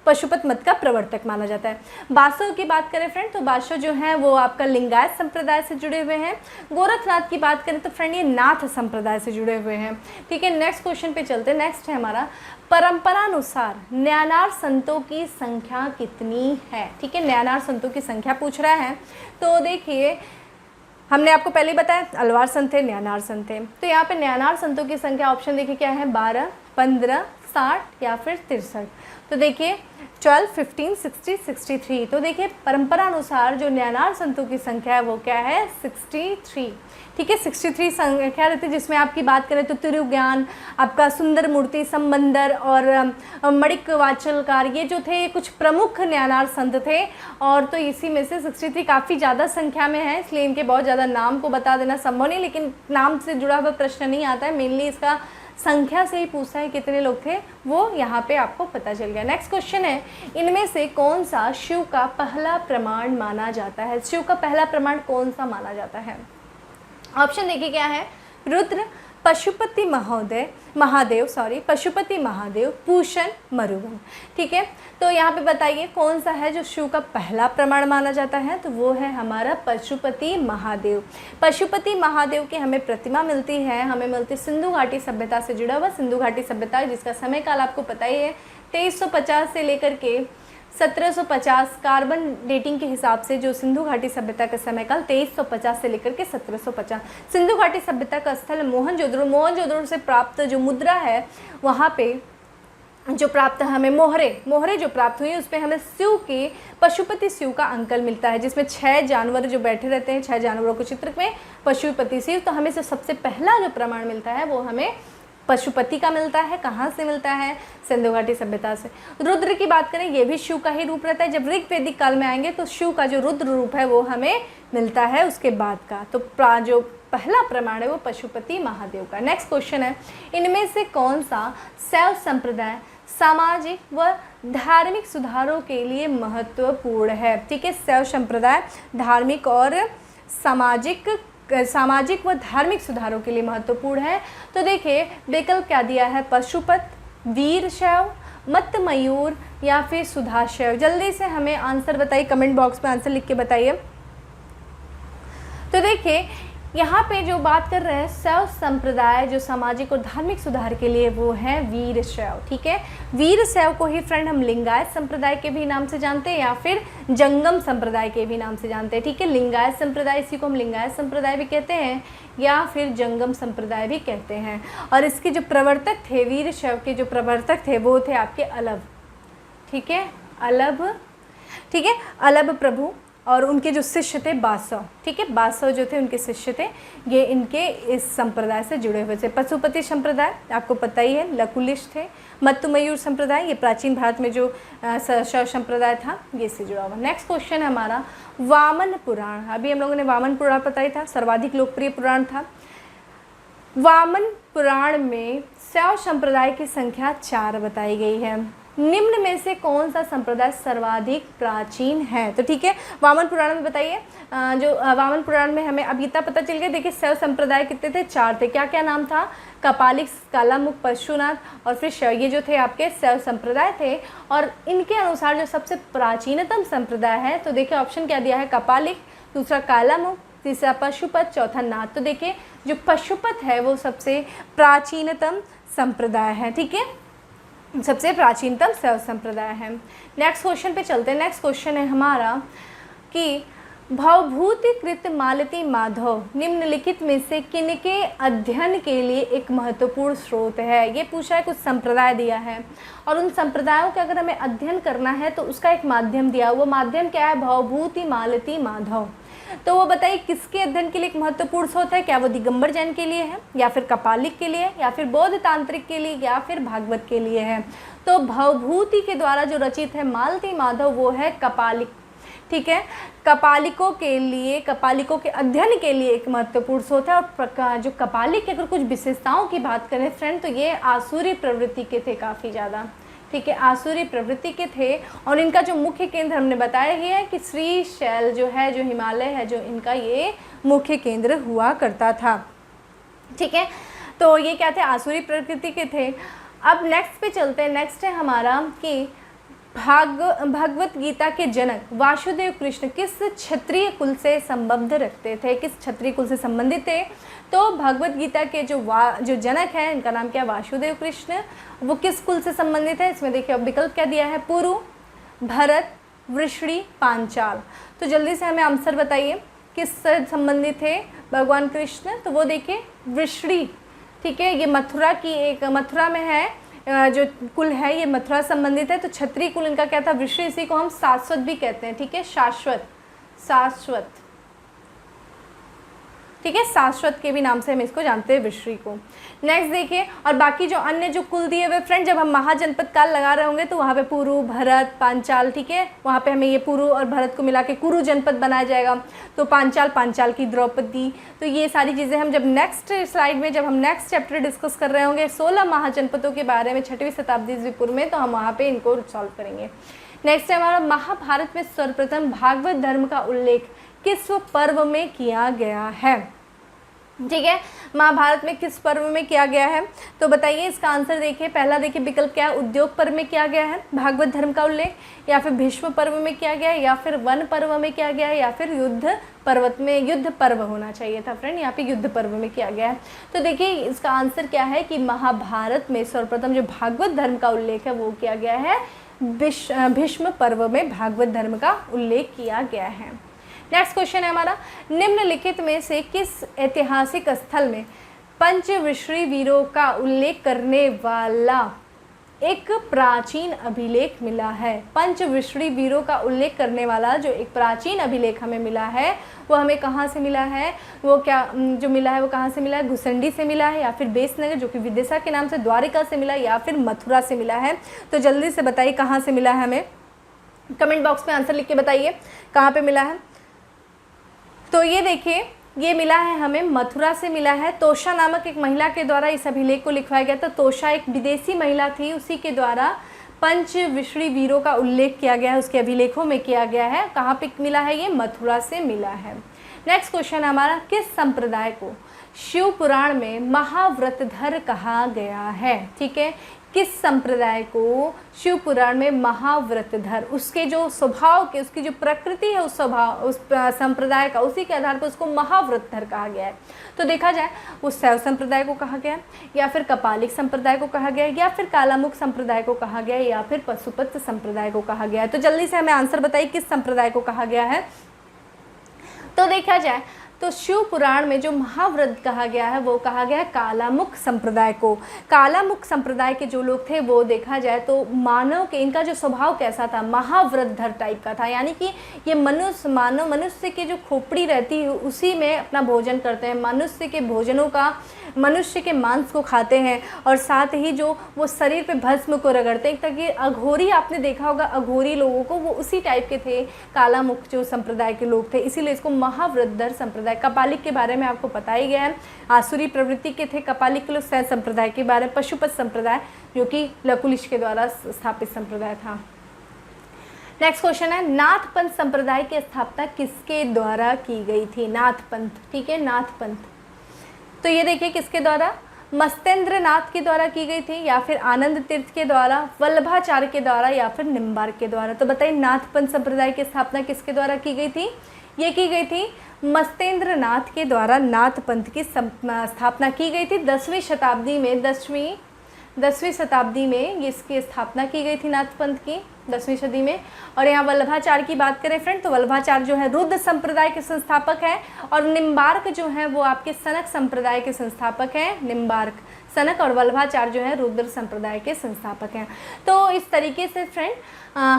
पशुपत मत का प्रवर्तक माना जाता है। बासव की बात करें फ्रेंड तो बासव जो है वो आपका लिंगायत संप्रदाय से जुड़े हुए हैं। गोरखनाथ की बात करें तो फ्रेंड ये नाथ संप्रदाय से जुड़े हुए हैं। ठीक है, नेक्स्ट क्वेश्चन पे चलते हैं। नेक्स्ट है हमारा, परंपरानुसार न्यानार संतों की संख्या कितनी है। ठीक है, न्यानार संतों की संख्या पूछ रहा है। तो देखिए हमने आपको पहले बताया अलवार संत थे, न्यानार संत थे। तो यहाँ पे न्यानार संतों की संख्या ऑप्शन देखिए क्या है, 12, 15, 60 या फिर 63। तो देखिए 12, 15, 60, 63। तो देखिए परंपरा अनुसार जो न्यानार संतों की संख्या है वो क्या है, 63। ठीक है, 63 संख्या रहती है, जिसमें आपकी बात करें तो तिरुज्ञान, आपका सुंदर मूर्ति, संबंदर और मणिक वाचलकार ये जो थे कुछ प्रमुख न्यानार संत थे। और तो इसी में से 63 काफ़ी ज़्यादा संख्या में है, इसलिए इनके बहुत ज़्यादा नाम को बता देना संभव नहीं, लेकिन नाम से जुड़ा हुआ प्रश्न नहीं आता है, मेनली इसका संख्या से ही पूछता है कितने लोग थे, वो यहाँ पे आपको पता चल गया। नेक्स्ट क्वेश्चन है, इनमें से कौन सा शिव का पहला प्रमाण माना जाता है। शिव का पहला प्रमाण कौन सा माना जाता है। ऑप्शन देखिए क्या है, रुद्र, पशुपति महादेव, पूषण, मरुगन। ठीक है, तो यहाँ पे बताइए कौन सा है जो शिव का पहला प्रमाण माना जाता है, तो वो है हमारा पशुपति महादेव। पशुपति महादेव की हमें प्रतिमा मिलती है, हमें मिलती सिंधु घाटी सभ्यता से जुड़ा हुआ सिंधु घाटी सभ्यता, जिसका समय काल आपको पता ही है 2350 से लेकर के 1750 कार्बन डेटिंग के हिसाब से जो सिंधु घाटी सभ्यता का समय काल 2350 से लेकर के 1750। सिंधु घाटी सभ्यता का स्थल मोहनजोदड़ो से प्राप्त जो मुद्रा है वहाँ पे जो प्राप्त हमें मोहरे जो प्राप्त हुई, उस पर हमें शिव के पशुपति शिव का अंकल मिलता है, जिसमें 6 जानवर जो बैठे रहते हैं, 6 जानवरों के चित्र में पशुपति शिव। तो हमें सबसे पहला जो प्रमाण मिलता है वो हमें पशुपति का मिलता है। कहाँ से मिलता है? सिंधु घाटी सभ्यता से। रुद्र की बात करें, ये भी शिव का ही रूप रहता है। जब ऋग वैदिक काल में आएंगे तो शिव का जो रुद्र रूप है वो हमें मिलता है उसके बाद का। तो जो पहला प्रमाण है वो पशुपति महादेव का। नेक्स्ट क्वेश्चन है, इनमें से कौन सा शैव संप्रदाय सामाजिक व धार्मिक सुधारों के लिए महत्वपूर्ण है? ठीक है, शैव संप्रदाय धार्मिक और सामाजिक व धार्मिक सुधारों के लिए महत्वपूर्ण है। तो देखिए विकल्प क्या दिया है, पशुपत, वीर शैव, मत मयूर या फिर सुधा शैव। जल्दी से हमें आंसर बताइए, कमेंट बॉक्स में आंसर लिख के बताइए। तो देखिए यहाँ पे जो बात कर रहे हैं शैव संप्रदाय जो सामाजिक और धार्मिक सुधार के लिए, वो है वीर शैव। ठीक है, वीर शैव को ही फ्रेंड हम लिंगायत संप्रदाय के भी नाम से जानते हैं या फिर जंगम संप्रदाय के भी नाम से जानते हैं। ठीक है, लिंगायत संप्रदाय, इसी को हम लिंगायत संप्रदाय भी कहते हैं या फिर जंगम संप्रदाय भी कहते हैं। और इसके जो प्रवर्तक थे, वीर शैव के जो प्रवर्तक थे वो थे आपके अलभ। ठीक है, अलभ, ठीक है, अलभ प्रभु, और उनके जो शिष्य थे बासव। ठीक है, बासव जो थे उनके शिष्य थे, ये इनके इस संप्रदाय से जुड़े हुए थे। पशुपति संप्रदाय आपको पता ही है, लकुलिश थे। मत्तु मयूर संप्रदाय ये प्राचीन भारत में जो शैव संप्रदाय था ये से जुड़ा हुआ। नेक्स्ट क्वेश्चन है हमारा वामन पुराण। अभी हम लोगों ने वामन पुराण पता ही था, सर्वाधिक लोकप्रिय पुराण था। वामन पुराण में शैव संप्रदाय की संख्या 4 बताई गई है। निम्न में से कौन सा संप्रदाय सर्वाधिक प्राचीन है? तो ठीक है, वामन पुराण में बताइए। जो वामन पुराण में हमें अब इतना पता चल गया। देखिए शैव संप्रदाय कितने थे? 4 थे। क्या क्या नाम था? कपालिक, कालामुख, पशुनाथ और फिर शैव। ये जो थे आपके शैव संप्रदाय थे। और इनके अनुसार जो सबसे प्राचीनतम संप्रदाय है, तो देखिए ऑप्शन क्या दिया है, कपालिक, दूसरा कालामुख, तीसरा पशुपत, चौथा नाथ। तो देखिए जो पशुपत है वो सबसे प्राचीनतम संप्रदाय है। ठीक है, सबसे प्राचीनतम शैव संप्रदाय है। नेक्स्ट क्वेश्चन पे चलते हैं। नेक्स्ट क्वेश्चन है हमारा कि भवभूतिकृत मालती माधव निम्नलिखित में से किनके अध्ययन के लिए एक महत्वपूर्ण स्रोत है? ये पूछा है, कुछ संप्रदाय दिया है और उन संप्रदायों का अगर हमें अध्ययन करना है तो उसका एक माध्यम दिया। वो माध्यम क्या है? भवभूति मालती माधव। तो वो बताइए किसके अध्ययन के लिए एक महत्वपूर्ण स्रोत है? क्या वो दिगंबर जैन के लिए है या फिर कपालिक के लिए या फिर बौद्ध तांत्रिक के लिए या फिर भागवत के लिए है? तो भवभूति के द्वारा जो रचित है मालती माधव वो है कपालिक। ठीक है, कपालिकों के लिए, कपालिकों के अध्ययन के लिए एक महत्वपूर्ण स्रोत है। और जो कपालिक की अगर कुछ विशेषताओं की बात करें फ्रेंड, तो ये आसुरी प्रवृत्ति के थे काफ़ी ज़्यादा। ठीक है, आसुरी प्रवृत्ति के थे और इनका जो मुख्य केंद्र हमने बताया ही है कि श्रीशैल जो है, जो हिमालय है, जो इनका ये मुख्य केंद्र हुआ करता था। ठीक है, तो ये क्या थे? आसुरी प्रकृति के थे। अब नेक्स्ट पे चलते हैं। नेक्स्ट है हमारा कि भगवत गीता के जनक वासुदेव कृष्ण किस क्षत्रिय कुल से संबंध रखते थे? किस क्षत्रिय कुल से संबंधित थे? तो भगवत गीता के जो जनक हैं, इनका नाम क्या? वासुदेव कृष्ण। वो किस कुल से संबंधित है? इसमें देखिए अब विकल्प क्या दिया है, पुरु, भरत, वृषणी, पांचाल। तो जल्दी से हमें आंसर बताइए, किस से संबंधित थे भगवान कृष्ण? तो वो देखिए वृषणी। ठीक है, ये मथुरा की एक, मथुरा में है जो कुल है, ये मथुरा संबंधित है। तो क्षत्रिय कुल इनका क्या था? वृषणी। इसी को हम शाश्वत भी कहते हैं। ठीक है, शाश्वत, शाश्वत। ठीक है, शाश्वत के भी नाम से हम इसको जानते हैं, वृषणी को। नेक्स्ट देखिए, और बाकी जो अन्य जो कुल दिए हुए फ्रेंड, जब हम महाजनपद काल लगा रहे होंगे तो वहाँ पे पुरु, भरत, पांचाल, ठीक है, वहाँ पे हमें ये पुरु और भरत को मिला के कुरु जनपद बनाया जाएगा। तो पांचाल, पांचाल की द्रौपदी। तो ये सारी चीज़ें हम जब नेक्स्ट स्लाइड में, जब हम नेक्स्ट चैप्टर डिस्कस कर रहे होंगे 16 महाजनपदों के बारे में 6वीं शताब्दी ईस्वी पूर्व में, तो हम वहाँ पर इनको सॉल्व करेंगे। नेक्स्ट है हमारा महाभारत में सर्वप्रथम भागवत धर्म का उल्लेख किस पर्व में किया गया है? ठीक है, महाभारत में किस पर्व में किया गया है? तो बताइए इसका आंसर। देखिए पहला देखिए विकल्प क्या है, उद्योग पर्व में किया गया है भागवत धर्म का उल्लेख, या फिर भीष्म पर्व में किया गया है, या फिर वन पर्व में किया गया है, या फिर युद्ध पर्वत में, युद्ध पर्व होना चाहिए था फ्रेंड, यहाँ पे युद्ध पर्व में किया गया है। तो देखिए इसका आंसर क्या है कि महाभारत में सर्वप्रथम जो भागवत धर्म का उल्लेख है वो किया गया है भीष्म पर्व में भागवत धर्म का उल्लेख किया गया है। नेक्स्ट क्वेश्चन है हमारा, निम्नलिखित में से किस ऐतिहासिक स्थल में पंचवृषणी वीरों का उल्लेख करने वाला एक प्राचीन अभिलेख मिला है। पंचविंशति वीरों का उल्लेख करने वाला जो एक प्राचीन अभिलेख हमें मिला है वो हमें कहाँ से मिला है, वो क्या जो मिला है वो कहाँ से मिला है, घुसंडी से मिला है या फिर बेसनगर जो कि विदिशा के नाम से, द्वारिका से मिला या फिर मथुरा से मिला है। तो जल्दी से बताइए कहाँ से मिला है, हमें कमेंट बॉक्स में आंसर लिख के बताइए कहाँ पे मिला है। तो ये देखिए ये मिला है हमें मथुरा से मिला है। तोषा नामक एक महिला के द्वारा इस अभिलेख को लिखवाया गया था। तोषा एक विदेशी महिला थी, उसी के द्वारा पंचविंशति वीरों का उल्लेख किया गया है, उसके अभिलेखों में किया गया है। कहाँ पे मिला है, ये मथुरा से मिला है। नेक्स्ट क्वेश्चन हमारा, किस संप्रदाय को शिव पुराण में महाव्रतधर कहा गया है। ठीक है, किस संप्रदाय को शिव पुराण में महाव्रतधर, उसके जो स्वभाव के, उसकी जो प्रकृति है उस स्वभाव, उस संप्रदाय का, उसी के आधार पर उसको महाव्रतधर कहा गया है। तो देखा जाए वो शैव संप्रदाय को कहा गया है, या फिर कपालिक संप्रदाय को कहा गया है, या फिर कालामुख संप्रदाय को कहा गया है, या फिर पशुपत संप्रदाय को कहा गया है। तो जल्दी से हमें आंसर बताइए किस संप्रदाय को कहा गया है। तो देखा जाए तो शिव पुराण में जो महाव्रत कहा गया है वो कहा गया है कालामुख संप्रदाय को। कालामुख संप्रदाय के जो लोग थे वो देखा जाए तो मानव के, इनका जो स्वभाव कैसा था, महाव्रतधर टाइप का था। यानी कि ये मनुष्य की जो खोपड़ी रहती है उसी में अपना भोजन करते हैं, मनुष्य के भोजनों का, मनुष्य के मांस को खाते हैं, और साथ ही जो वो शरीर पे भस्म को रगड़ते हैं। ताकि अघोरी, आपने देखा होगा अघोरी लोगों को, वो उसी टाइप के थे कालामुख जो संप्रदाय के लोग थे, इसीलिए इसको महाव्रतधर संप्रदाय। कपालिक के बारे में आपको पता ही गया है, आसुरी प्रवृत्ति के थे कपालिक के लोग। शैव संप्रदाय के बारे में पशुपत संप्रदाय जो कि लकुलिश के द्वारा स्थापित संप्रदाय था। नेक्स्ट क्वेश्चन है, नाथपंथ संप्रदाय की स्थापना किसके द्वारा की गई थी। नाथपंथ, ठीक है, नाथपंथ। तो ये देखिए किसके द्वारा, मस्तेंद्र नाथ के द्वारा की गई थी, या फिर आनंद तीर्थ के द्वारा, वल्लभाचार्य के द्वारा, या फिर निम्बार्क के द्वारा। तो बताइए नाथपंथ संप्रदाय की स्थापना किसके द्वारा की गई थी। ये की गई थी मस्तेंद्र नाथ के द्वारा नाथपंथ की स्थापना की गई थी 10वीं शताब्दी में। 10वीं शताब्दी में इसकी स्थापना की गई थी नाथपंथ की, 10वीं सदी में। और यहाँ वल्लभाचार्य की बात करें फ्रेंड तो वल्लभाचार्य जो है रुद्र संप्रदाय के संस्थापक हैं, और निम्बार्क जो है वो आपके सनक संप्रदाय के संस्थापक हैं। निम्बार्क, सनक और वल्लभाचार्य जो है रुद्र संप्रदाय के संस्थापक हैं। तो इस तरीके से फ्रेंड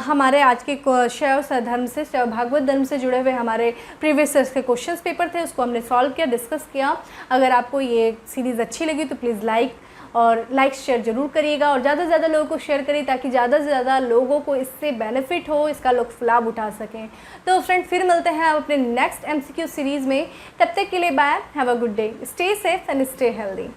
हमारे आज के शैव धर्म से, शैव भागवत धर्म से जुड़े हुए हमारे प्रीवियस ईयर्स के क्वेश्चंस पेपर थे, उसको हमने सॉल्व किया, डिस्कस किया। अगर आपको ये सीरीज़ अच्छी लगी तो प्लीज़ लाइक शेयर जरूर करिएगा, और ज़्यादा से ज़्यादा लोगों को शेयर करिए ताकि ज़्यादा से ज़्यादा लोगों को इससे बेनिफिट हो, इसका लोग लाभ उठा सकें। तो फ्रेंड फिर मिलते हैं आप अपने नेक्स्ट MCQ सीरीज़ में। तब तक के लिए bye, have a good day, stay safe and stay healthy.